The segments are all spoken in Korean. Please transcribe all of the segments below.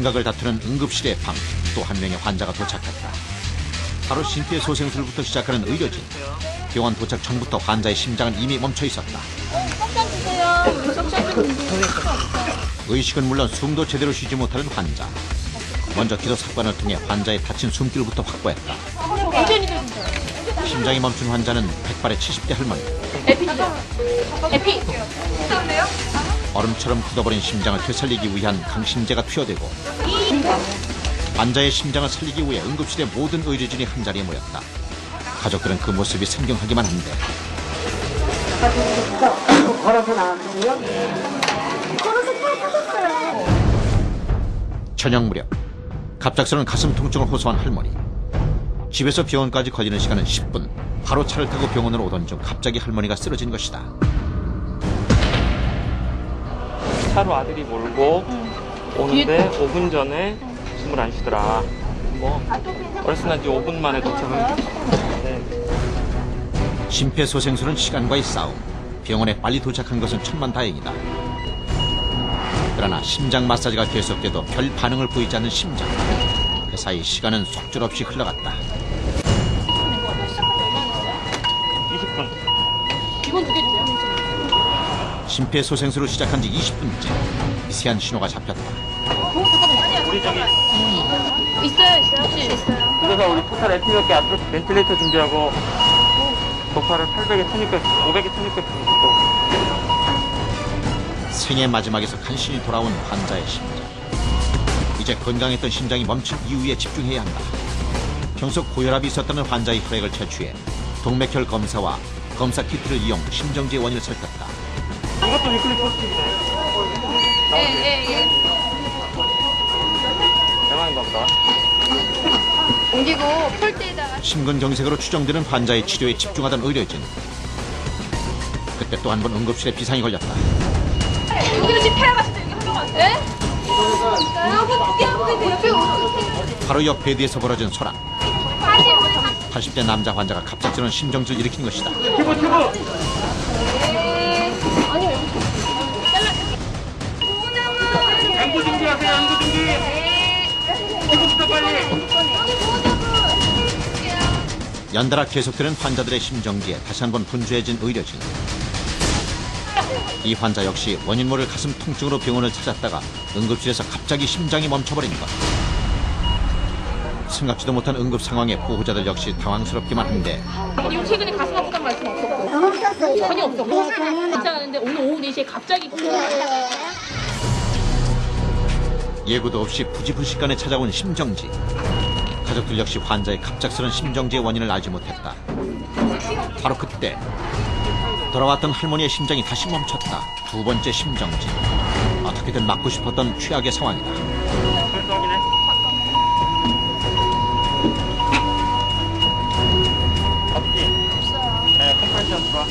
생각을 다투는 응급실의 방. 또 한 명의 환자가 도착했다. 바로 심폐소생술부터 시작하는 의료진. 병원 도착 전부터 환자의 심장은 이미 멈춰 있었다. 석잔 주세요. 석잔 좀 주세요. 의식은 물론 숨도 제대로 쉬지 못하는 환자. 먼저 기도 삽관을 통해 환자의 다친 숨길부터 확보했다. 심장이 멈춘 환자는 백발의 70대 할머니. 에피. 얼음처럼 굳어버린 심장을 되살리기 위한 강심제가 투여되고 환자의 심장을 살리기 위해 응급실의 모든 의료진이 한자리에 모였다. 가족들은 그 모습이 생경하기만 한데 걸어서 나왔어요? 걸어서 타셨어요. 저녁 무렵 갑작스러운 가슴 통증을 호소한 할머니. 집에서 병원까지 걸리는 시간은 10분. 바로 차를 타고 병원으로 오던 중 갑자기 할머니가 쓰러진 것이다. 차로 아들이 몰고 오는데 5분 전에 숨을 안 쉬더라. 뭐 어렸을 날 5분 만에 도착을 했는데 심폐소생술은 시간과의 싸움. 병원에 빨리 도착한 것은 천만다행이다. 그러나 심장 마사지가 계속돼도 별 반응을 보이지 않는 심장. 그 사이 시간은 속절없이 흘러갔다. 20분. 기본 2개 주세요. 심폐소생술을 시작한 지 20분째. 미세한 신호가 잡혔다. 우리 저기 있어요. 혹시 있어요? 그래서 우리 토탈 에피몇개 앞으로 벤틸레이터 준비하고 도파를 800에 1600, 500에 1600 정도. 생의 마지막에서 간신히 돌아온 환자의 심장. 이제 건강했던 심장이 멈춘 이유에 집중해야 한다. 평소 고혈압이 있었다는 환자의 혈액을 채취해 동맥혈 검사와 검사 키트를 이용 심정지의 원인을 살폈다. 이것도 위클리 포스트이네. 예. 대만인가 보다. 옮기고 폴대에다가 심근경색으로 추정되는 환자의 치료에 집중하던 의료진. 그때 또 한 번 응급실에 비상이 걸렸다. 여기도 지금 패야가시죠. 여기 한 번만. 예? 여러분 두개 하고 계세요. 옆에 어떻게? 바로 옆 베드에서 벌어진 소란. 80대 남자 환자가 갑작스러운 심정지를 일으킨 것이다. 튜브! 아니요. 연구 준비하세요, 연구 준비! 이거부터 빨리! 연달아 계속되는 환자들의 심정지에 다시 한번 분주해진 의료진. 이 환자 역시 원인 모를 가슴 통증으로 병원을 찾았다가 응급실에서 갑자기 심장이 멈춰버린 것. 생각지도 못한 응급 상황에 보호자들 역시 당황스럽기만 한데 이거 최근에 가슴 아프다는 말씀 없었고 없었어요. 전혀 없었고 괜찮았는데 오늘 오후 4시에 갑자기 예고도 없이 부지불식간에 찾아온 심정지. 가족들 역시 환자의 갑작스런 심정지의 원인을 알지 못했다. 바로 그때 돌아왔던 할머니의 심장이 다시 멈췄다. 두 번째 심정지. 어떻게든 막고 싶었던 최악의 상황이다. 그래서 확인해. 없지? 네, 컴프레션 들어와.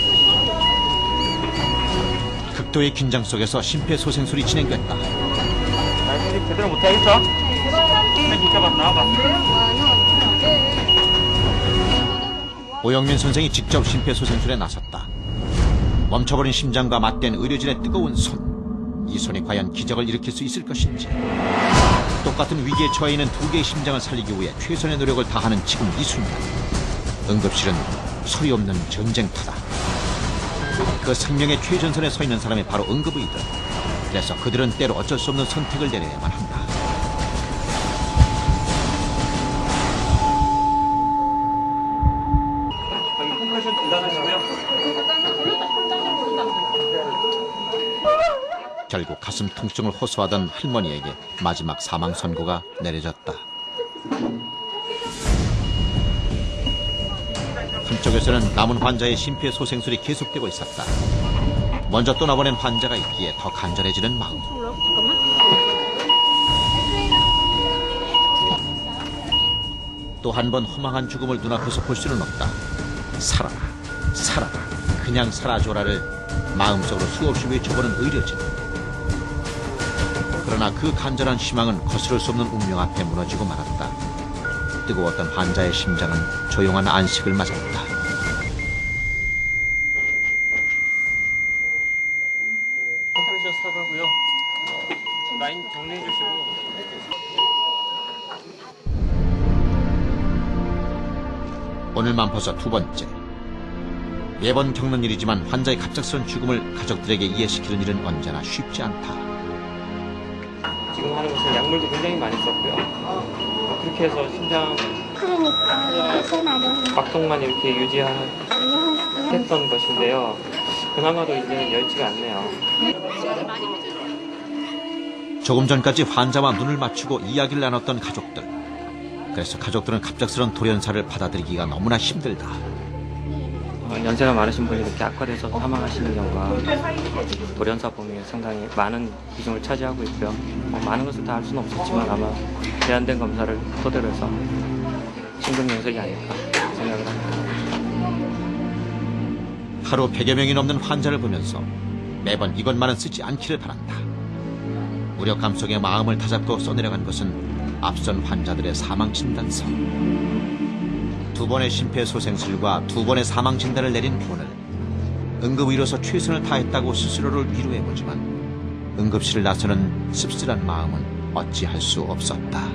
극도의 긴장 속에서 심폐소생술이 진행됐다. 나 이거 제대로 못해야겠어? 네, 비켜봐, 나와봐. 오영민 선생이 직접 심폐소생술에 나섰다. 멈춰버린 심장과 맞댄 의료진의 뜨거운 손. 이 손이 과연 기적을 일으킬 수 있을 것인지. 똑같은 위기에 처해 있는 두 개의 심장을 살리기 위해 최선의 노력을 다하는 지금 이 순간. 응급실은 소리 없는 전쟁터다. 그 생명의 최전선에 서 있는 사람이 바로 응급의들. 그래서 그들은 때로 어쩔 수 없는 선택을 내려야만 한다. 여기 컴프레션 둘러주시고요. 결국 가슴 통증을 호소하던 할머니에게 마지막 사망 선고가 내려졌다. 한쪽에서는 남은 환자의 심폐소생술이 계속되고 있었다. 먼저 떠나보낸 환자가 있기에 더 간절해지는 마음. 또 한 번 허망한 죽음을 눈앞에서 볼 수는 없다. 살아라, 살아라, 그냥 살아줘라를 마음속으로 수없이 외쳐보는 의료진. 그러나 그 간절한 희망은 거스를 수 없는 운명 앞에 무너지고 말았다. 뜨거웠던 환자의 심장은 조용한 안식을 맞았다. 컴프레션 스탑하고요. 라인 정리해 주시고. 오늘만 벌써 두 번째. 매번 겪는 일이지만 환자의 갑작스런 죽음을 가족들에게 이해시키는 일은 언제나 쉽지 않다. 지금 하는 것은 약물도 굉장히 많이 썼고요. 그렇게 해서 심장 그러니까 손 아래로 박동만 이렇게 유지했던 것인데요. 그나마도 이제는 여의치가 않네요. 조금 전까지 환자와 눈을 맞추고 이야기를 나눴던 가족들. 그래서 가족들은 갑작스런 돌연사를 받아들이기가 너무나 힘들다. 연세가 많으신 분이 이렇게 악화돼서 사망하시는 경우가 돌연사 범위에 상당히 많은 비중을 차지하고 있고요. 많은 것을 다 알 수는 없었지만 아마 제한된 검사를 토대로 해서 심근경색이 아닐까 생각을 합니다. 하루 100여 명이 넘는 환자를 보면서 매번 이것만은 쓰지 않기를 바란다. 무력감 속에 마음을 다잡고 써내려간 것은 앞선 환자들의 사망진단서. 2번의 심폐소생술과 2번의 사망진단을 내린 오늘, 응급의료소 최선을 다했다고 스스로를 위로해보지만 응급실을 나서는 씁쓸한 마음은 어찌할 수 없었다.